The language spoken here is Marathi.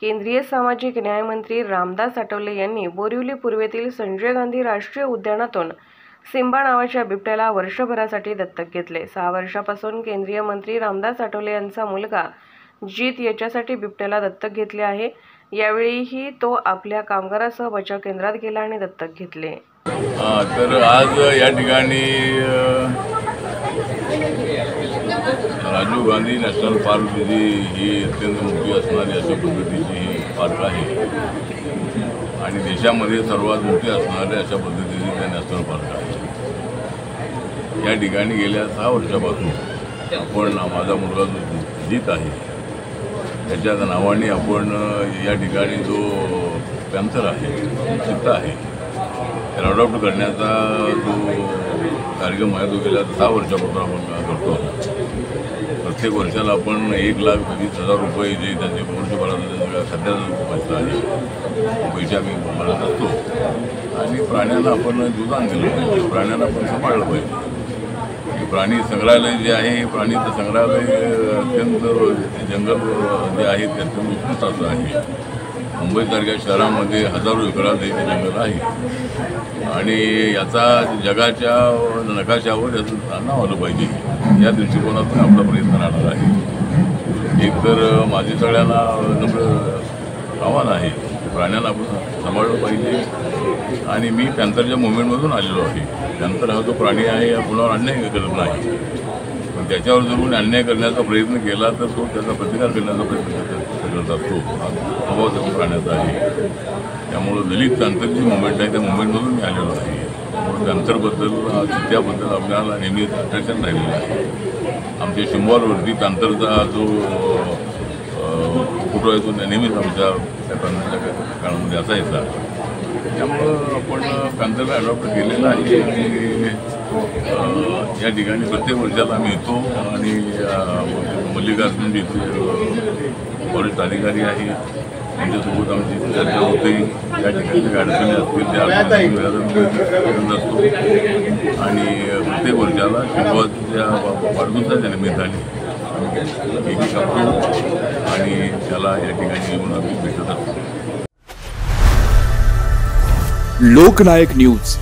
केंद्रीय सामाजिक न्याय मंत्री रामदास आठवले यांनी बोरिवली पूर्वेतील संजय गांधी राष्ट्रीय उद्यानातून सिम्बा नावाच्या बिबट्याला वर्षभरासाठी दत्तक घेतले। 6 वर्षापासून केंद्रीय मंत्री रामदास आठवले यांचा मुलगा जीत याच्यासाठी बिबट्याला दत्तक घेतले आहे। यावेळीही तो आपल्या कामगारासह बचाव केंद्रात गेला आणि दत्तक घेतले। तर आज या ठिकाणी राजीव गांधी नॅशनल पार्क ही अत्यंत मोठी असणारी अशा पद्धतीची ही पार्क आहे आणि देशामध्ये सर्वात मोठी असणारी अशा पद्धतीची ते नॅशनल पार्क आहे। या ठिकाणी गेल्या 6 वर्षापासून आपण माझा मुलगा जो जीत आहे त्याच्या नावाने आपण या ठिकाणी जो पॅन्थर आहे चित्ता आहे त्याला अडॉप्ट करण्याचा जो कार्यक्रम आहे तो गेल्या 6 वर्षापासून आपण करतो। प्रत्येक वर्षाला आपण 1,20,000 रुपये जे त्यांचे वर्षभराचा सध्याचा जो पैसा आहे पैसे आम्ही भरत असतो आणि प्राण्यांना आपण जीवदान दिलं पाहिजे, प्राण्यांना आपण सांभाळलं पाहिजे। प्राणी संग्रहालय जे आहे हे प्राणीचं संग्रहालय अत्यंत जंगल जे आहे ते अत्यंत उत्कृष्ट असं आहे। मुंबईसारख्या शहरामध्ये हजारो एकरात हे जंगल आहे आणि याचा जगाच्या नकाशावर याचं नाव आलं पाहिजे या दृष्टिकोनातून आपला प्रयत्न राहणार आहे। एक तर माझी सगळ्यांना नम्र आव्हान आहे की प्राण्यांना आपण सांभाळलं पाहिजे आणि मी पॅन्थरच्या मुवमेंटमधून आलेलो आहे। पॅन्थर हा जो प्राणी आहे या कुणावर अन्याय करत नाही, पण त्याच्यावर जर कोणी अन्याय करण्याचा प्रयत्न केला तर तो त्याचा प्रतिकार करण्याचा प्रयत्न करत असतो। स्वभाव त्या प्राण्याचा आहे। त्यामुळं दलित पॅन्थरची मुवमेंट आहे त्या मुवमेंटमधून मी आलेलो आहे। त्यामुळे पॅन्थरबद्दल चित्त्याबद्दल आपल्याला नेहमी अट्रॅक्शन राहिलेलं आहे। आमच्या शिंबॉलवरती पॅन्थरचा जो फोटो आहे तो नेहमीच आमच्या त्या पॅन्थरच्या काळामध्ये असायचा। त्यामुळं आपण पॅन्थरला अडॉप्ट केलेलं आहे आणि या ठिकाणी प्रत्येक वर्षात आम्ही येतो आणि मल्लिकार्जुन जिथे वरिष्ठ अधिकारी आहे त्यांच्यासोबत आमची चर्चा होते। या ठिकाणी अडचणी असतील त्या अडचणी असतो आणि प्रत्येक वर्षाला शिंबॉच्या वाढदिवसाच्या निमित्ताने आम्ही केक कापतो आणि त्याला या ठिकाणी येऊन आम्ही भेटत असतो। लोकनायक न्यूज